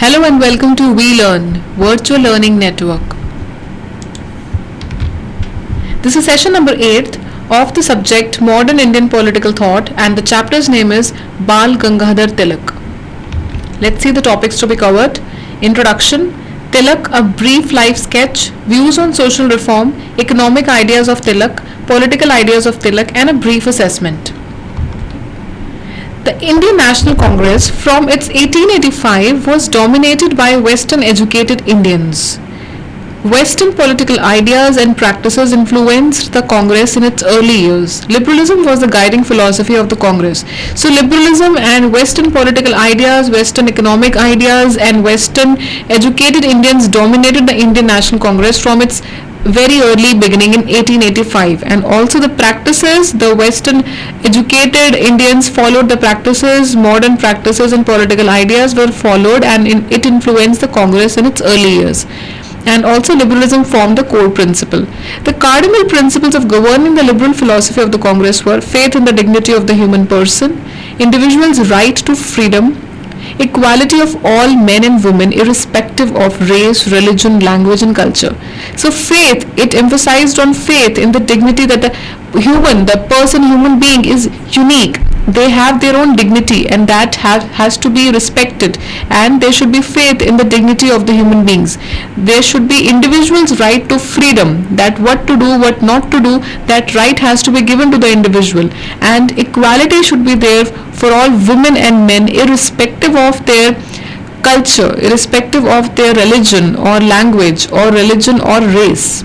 Hello and welcome to We Learn, Virtual Learning Network. This is session number 8 of the subject Modern Indian Political Thought, and the chapter's name is Bal Gangadhar Tilak. Let's see the topics to be covered. Introduction, Tilak, a brief life sketch, views on social reform, economic ideas of Tilak, political ideas of Tilak, and a brief assessment. The Indian National Congress from its 1885 was dominated by Western educated Indians. Western political ideas and practices influenced the Congress in its early years. Liberalism was the guiding philosophy of the Congress. So liberalism and Western political ideas, Western economic ideas, and Western educated Indians dominated the Indian National Congress from its very early beginning in 1885, and also the practices, the Western educated Indians followed the practices, modern practices and political ideas were followed, and it influenced the Congress in its early years. And also liberalism formed the core principle. The cardinal principles of governing the liberal philosophy of the Congress were faith in the dignity of the human person, individuals' right to freedom, equality of all men and women irrespective of race, religion, language and culture. So faith, it emphasized on faith in the dignity that the human being is unique. They have their own dignity, and that has to be respected, and there should be faith in the dignity of the human beings. There should be individuals' right to freedom, that what to do, what not to do, that right has to be given to the individual, and equality should be there for all women and men irrespective of their culture, irrespective of their religion or language or race.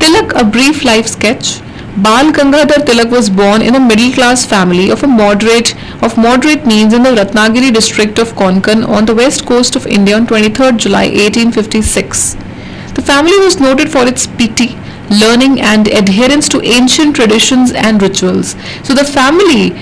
Tilak, a brief life sketch. Bal Gangadhar Tilak was born in a middle-class family of moderate means in the Ratnagiri district of Konkan on the west coast of India on 23rd July 1856. The family was noted for its piety, learning and adherence to ancient traditions and rituals. So the family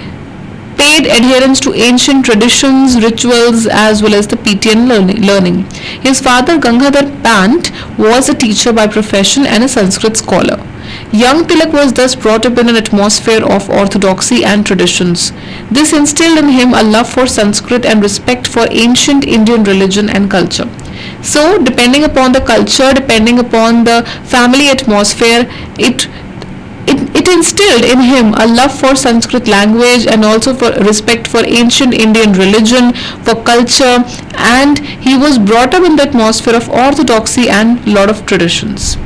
paid adherence to ancient traditions, rituals as well as the piety and learning. His father Gangadhar Pant was a teacher by profession and a Sanskrit scholar. Young Tilak was thus brought up in an atmosphere of orthodoxy and traditions. This instilled in him a love for Sanskrit and respect for ancient Indian religion and culture. So, depending upon the culture, depending upon the family atmosphere, it instilled in him a love for Sanskrit language and also for respect for ancient Indian religion, for culture, and he was brought up in the atmosphere of orthodoxy and lot of traditions.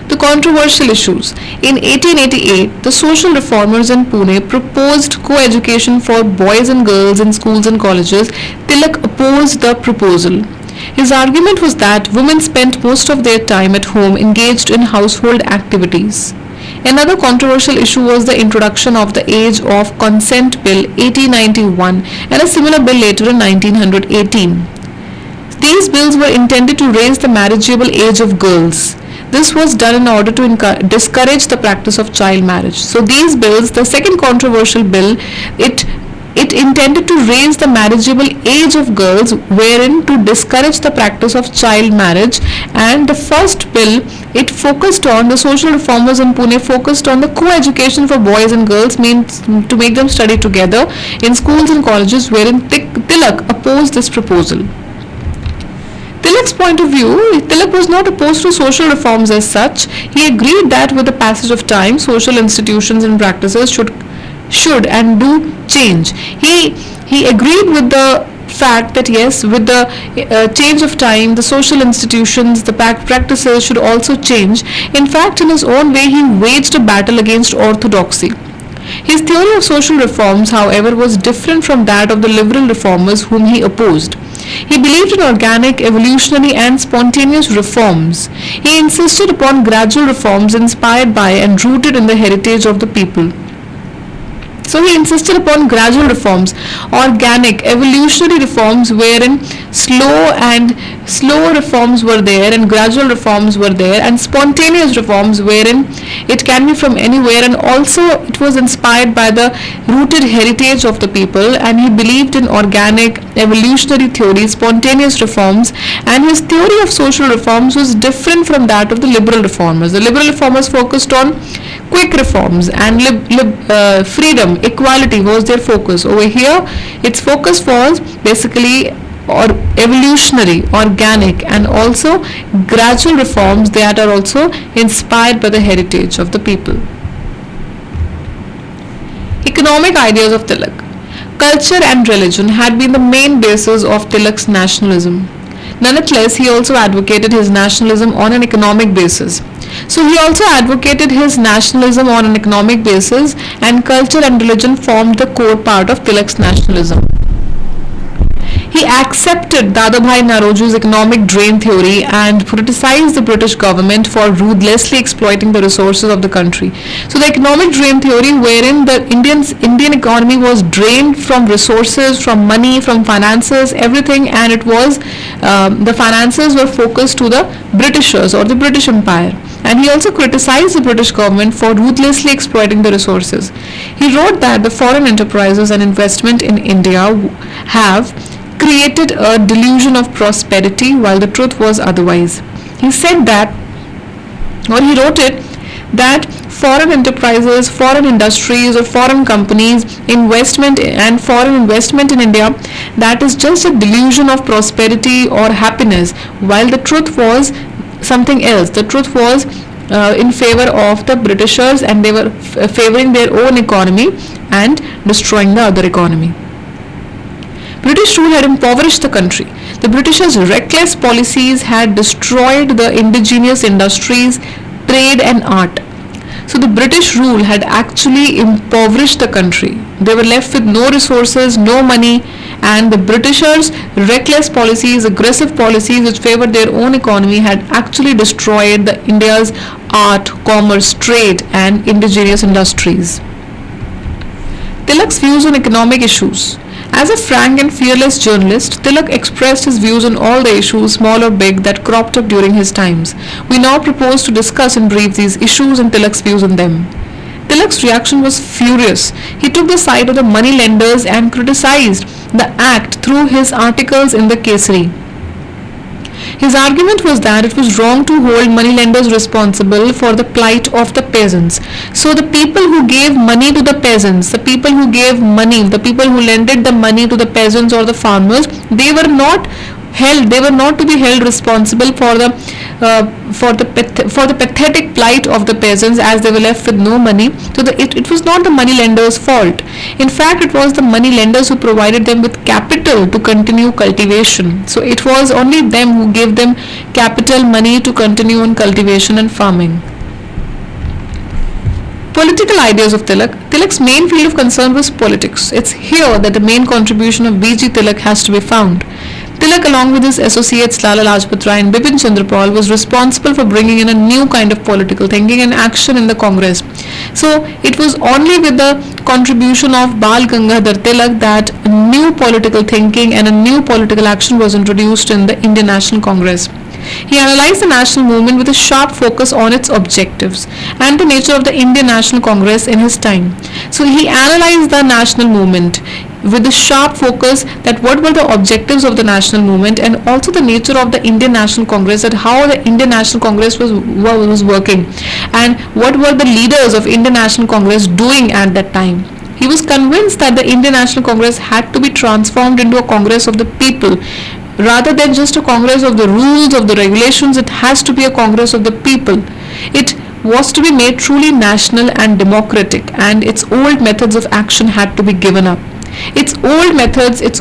The controversial issues. In 1888, the social reformers in Pune proposed co-education for boys and girls in schools and colleges. Tilak opposed the proposal. His argument was that women spent most of their time at home engaged in household activities. Another controversial issue was the introduction of the Age of Consent Bill 1891 and a similar bill later in 1918. These bills were intended to raise the marriageable age of girls. This was done in order to discourage the practice of child marriage. So these bills, the second controversial bill, it intended to raise the marriageable age of girls, wherein to discourage the practice of child marriage. And the first bill, it focused on, the social reformers in Pune focused on the co-education for boys and girls, means to make them study together in schools and colleges, wherein Tilak opposed this proposal. Tilak's point of view, Tilak was not opposed to social reforms as such. He agreed that with the passage of time, social institutions and practices should and do change. He agreed with the fact that yes, with the change of time, the social institutions, the practices should also change. In fact, in his own way, he waged a battle against orthodoxy. His theory of social reforms, however, was different from that of the liberal reformers whom he opposed. He believed in organic, evolutionary and spontaneous reforms. He insisted upon gradual reforms inspired by and rooted in the heritage of the people. So he insisted upon gradual reforms, organic, evolutionary reforms, wherein slow reforms were there and gradual reforms were there, and spontaneous reforms wherein it can be from anywhere, and also it was inspired by the rooted heritage of the people. And he believed in organic, evolutionary theory, spontaneous reforms, and his theory of social reforms was different from that of the liberal reformers. The liberal reformers focused on quick reforms and freedom, equality was their focus. Over here, its focus was basically or evolutionary, organic, and also gradual reforms that are also inspired by the heritage of the people. Economic ideas of Tilak. Culture and religion had been the main basis of Tilak's nationalism. Nonetheless, he also advocated his nationalism on an economic basis. So he also advocated his nationalism on an economic basis, and culture and religion formed the core part of Tilak's nationalism. He accepted Dadabhai Naoroji's economic drain theory and criticized the British government for ruthlessly exploiting the resources of the country. So the economic drain theory, wherein the Indian economy was drained from resources, from money, from finances, everything, and it was the finances were focused to the Britishers or the British Empire. And he also criticized the British government for ruthlessly exploiting the resources. He wrote that the foreign enterprises and investment in India have created a delusion of prosperity while the truth was otherwise. He said that, or he wrote it, that foreign enterprises, foreign industries or foreign companies, investment and foreign investment in India, that is just a delusion of prosperity or happiness, while the truth was something else. The truth was in favor of the Britishers, and they were favoring their own economy and destroying the other economy. British rule had impoverished the country. The Britishers' reckless policies had destroyed the indigenous industries, trade and art. So the British rule had actually impoverished the country. They were left with no resources, no money, and the Britishers' reckless policies, aggressive policies which favored their own economy had actually destroyed the India's art, commerce, trade and indigenous industries. Tilak's views on economic issues. As a frank and fearless journalist, Tilak expressed his views on all the issues, small or big, that cropped up during his times. We now propose to discuss in brief these issues and Tilak's views on them. Tilak's reaction was furious. He took the side of the money lenders and criticized the act through his articles in the Kesari. His argument was that it was wrong to hold moneylenders responsible for the plight of the peasants. So the people who gave money to the peasants, the people who gave money, the people who lended the money to the peasants or the farmers, they were not to be held responsible for the pathetic plight of the peasants, as they were left with no money. So it was not the money lenders' fault. In fact, it was the money lenders who provided them with capital to continue cultivation. So it was only them who gave them capital, money to continue on cultivation and farming. Political ideas of Tilak. Tilak's main field of concern was politics. It's here that the main contribution of B.G. Tilak has to be found. Tilak, along with his associates Lala Lajpat Rai and Bipin Chandra Pal, was responsible for bringing in a new kind of political thinking and action in the Congress. So it was only with the contribution of Bal Gangadhar Tilak that a new political thinking and a new political action was introduced in the Indian National Congress. He analyzed the national movement with a sharp focus on its objectives and the nature of the Indian National Congress in his time. So he analyzed the national movement with a sharp focus that what were the objectives of the national movement and also the nature of the Indian National Congress, that how the Indian National Congress was working and what were the leaders of Indian National Congress doing at that time. He was convinced that the Indian National Congress had to be transformed into a Congress of the people. Rather than just a Congress of the rules, of the regulations, it has to be a Congress of the people. It was to be made truly national and democratic, and its old methods of action had to be given up. Its old methods, its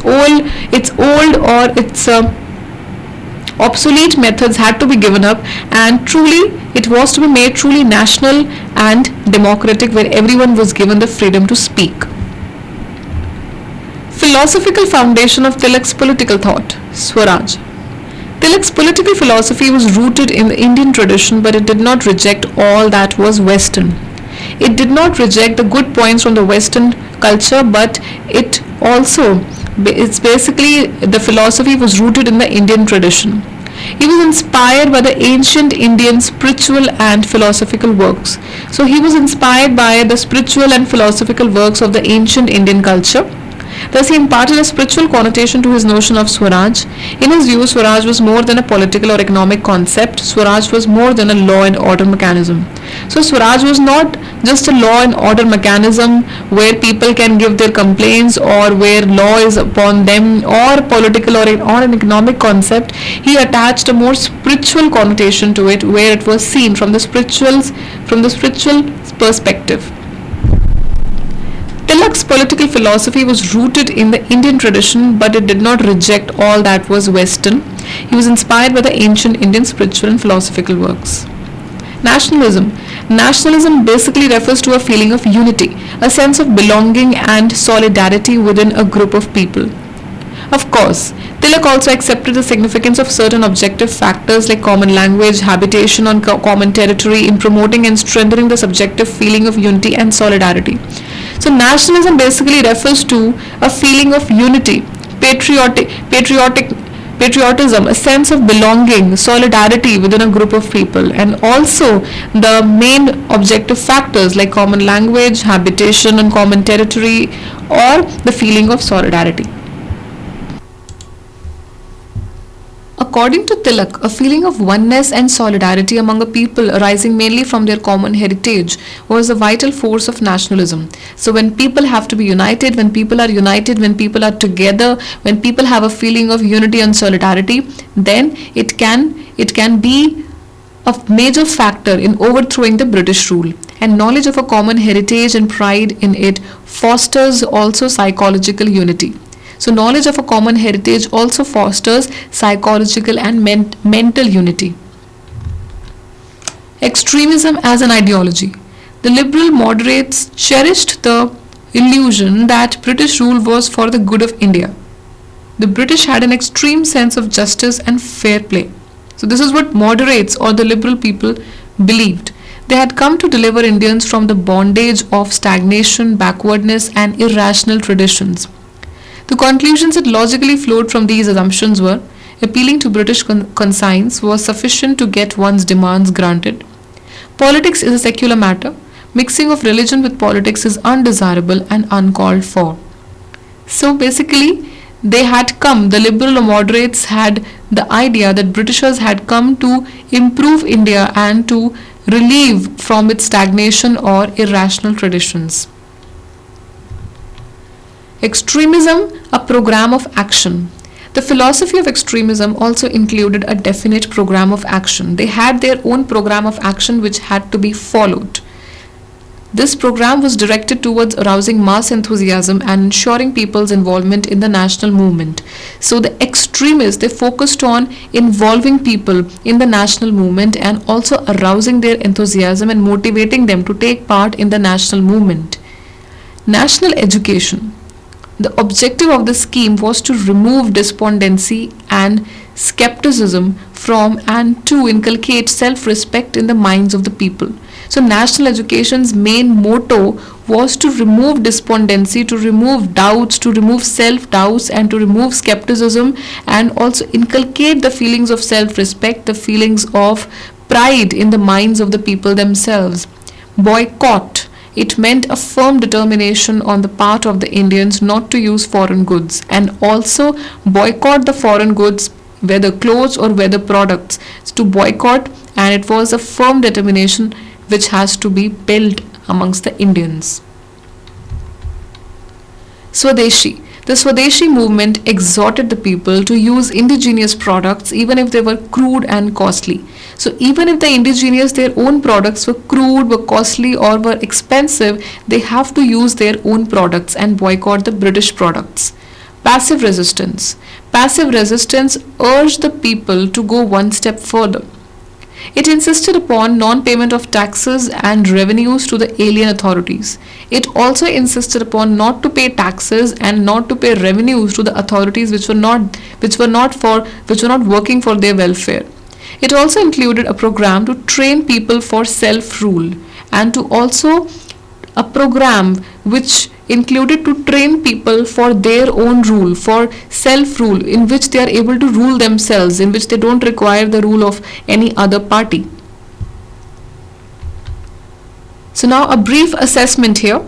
obsolete methods had to be given up, and truly it was to be made truly national and democratic, where everyone was given the freedom to speak. Philosophical foundation of Tilak's political thought. Swaraj. Tilak's political philosophy was rooted in the Indian tradition, but it did not reject all that was Western. It did not reject the good points from the Western culture, but it's basically the philosophy was rooted in the Indian tradition. He was inspired by the ancient Indian spiritual and philosophical works. So he was inspired by the spiritual and philosophical works of the ancient Indian culture. Thus, he imparted a spiritual connotation to his notion of Swaraj. In his view, Swaraj was more than a political or economic concept. Swaraj was more than a law and order mechanism. So, Swaraj was not just a law and order mechanism where people can give their complaints or where law is upon them, or political or an economic concept. He attached a more spiritual connotation to it, where it was seen from the spiritual perspective. Tilak's political philosophy was rooted in the Indian tradition, but it did not reject all that was Western. He was inspired by the ancient Indian spiritual and philosophical works. Nationalism. Nationalism basically refers to a feeling of unity, a sense of belonging and solidarity within a group of people. Of course, Tilak also accepted the significance of certain objective factors like common language, habitation on common territory in promoting and strengthening the subjective feeling of unity and solidarity. So nationalism basically refers to a feeling of unity, patriotism, a sense of belonging, solidarity within a group of people, and also the main objective factors like common language, habitation on common territory, or the feeling of solidarity. According to Tilak, a feeling of oneness and solidarity among a people arising mainly from their common heritage was a vital force of nationalism. So when people have to be united, when people are united, when people are together, when people have a feeling of unity and solidarity, then it can be a major factor in overthrowing the British rule. And knowledge of a common heritage and pride in it fosters also psychological unity. So knowledge of a common heritage also fosters psychological and mental unity. Extremism as an ideology. The liberal moderates cherished the illusion that British rule was for the good of India. The British had an extreme sense of justice and fair play. So this is what moderates or the liberal people believed. They had come to deliver Indians from the bondage of stagnation, backwardness, and irrational traditions. The conclusions that logically flowed from these assumptions were: appealing to British conscience was sufficient to get one's demands granted. Politics is a secular matter. Mixing of religion with politics is undesirable and uncalled for. So basically, the liberal moderates had the idea that Britishers had come to improve India and to relieve from its stagnation or irrational traditions. Extremism, a program of action. The philosophy of extremism also included a definite program of action. They had their own program of action which had to be followed. This program was directed towards arousing mass enthusiasm and ensuring people's involvement in the national movement. So the extremists, they focused on involving people in the national movement and also arousing their enthusiasm and motivating them to take part in the national movement. National education. The objective of the scheme was to remove despondency and skepticism from and to inculcate self-respect in the minds of the people. So national education's main motto was to remove despondency, to remove doubts, to remove self-doubts, and to remove skepticism, and also inculcate the feelings of self-respect, the feelings of pride in the minds of the people themselves. Boycott. It meant a firm determination on the part of the Indians not to use foreign goods and also boycott the foreign goods, whether clothes or whether products, to boycott, and it was a firm determination which has to be built amongst the Indians. Swadeshi. The Swadeshi movement exhorted the people to use indigenous products even if they were crude and costly. So even if their own products were crude, were costly, or were expensive, they have to use their own products and boycott the British products. Passive resistance. Passive resistance urged the people to go one step further. It insisted upon non-payment of taxes and revenues to the alien authorities. It also insisted upon not to pay taxes and not to pay revenues to the authorities which were not working for their welfare. It also included a program to train people for self-rule, and to also a program which included to train people for their own rule, for self-rule, in which they are able to rule themselves, in which they don't require the rule of any other party. So now a brief assessment here.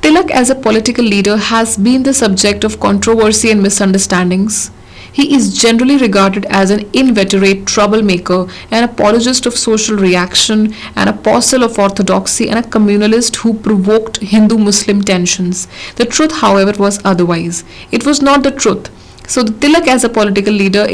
Tilak as a political leader has been the subject of controversy and misunderstandings. He is generally regarded as an inveterate troublemaker, an apologist of social reaction, an apostle of orthodoxy, and a communalist who provoked Hindu-Muslim tensions. The truth, however, was otherwise. It was not the truth. So the Tilak as a political leader,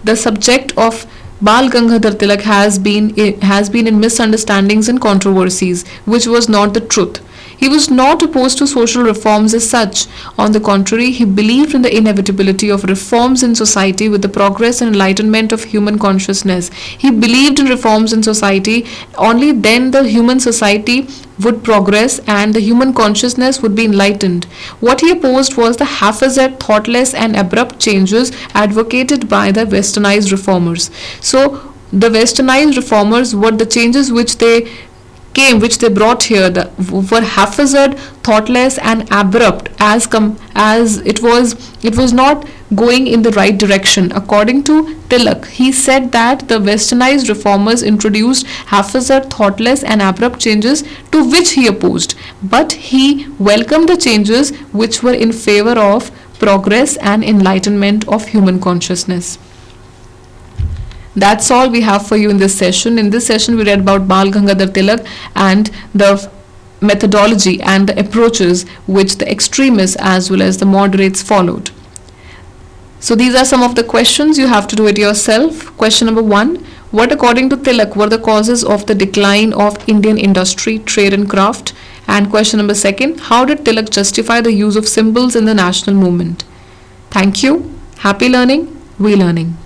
the subject of Bal Gangadhar Tilak has been in misunderstandings and controversies, which was not the truth. He was not opposed to social reforms as such. On the contrary, he believed in the inevitability of reforms in society with the progress and enlightenment of human consciousness. He believed in reforms in society, only then the human society would progress and the human consciousness would be enlightened. What he opposed was the haphazard, thoughtless and abrupt changes advocated by the westernized reformers. So the westernized reformers, what the changes which they brought here were haphazard, thoughtless and abrupt, as it was not going in the right direction. According to Tilak, he said that the westernized reformers introduced haphazard, thoughtless and abrupt changes to which he opposed, but he welcomed the changes which were in favor of progress and enlightenment of human consciousness. That's all we have for you in this session. In this session, we read about Bal Gangadhar Tilak and the methodology and the approaches which the extremists as well as the moderates followed. So these are some of the questions. You have to do it yourself. Question number 1. What, according to Tilak, were the causes of the decline of Indian industry, trade and craft? And question number 2. How did Tilak justify the use of symbols in the national movement? Thank you. Happy learning. We learning.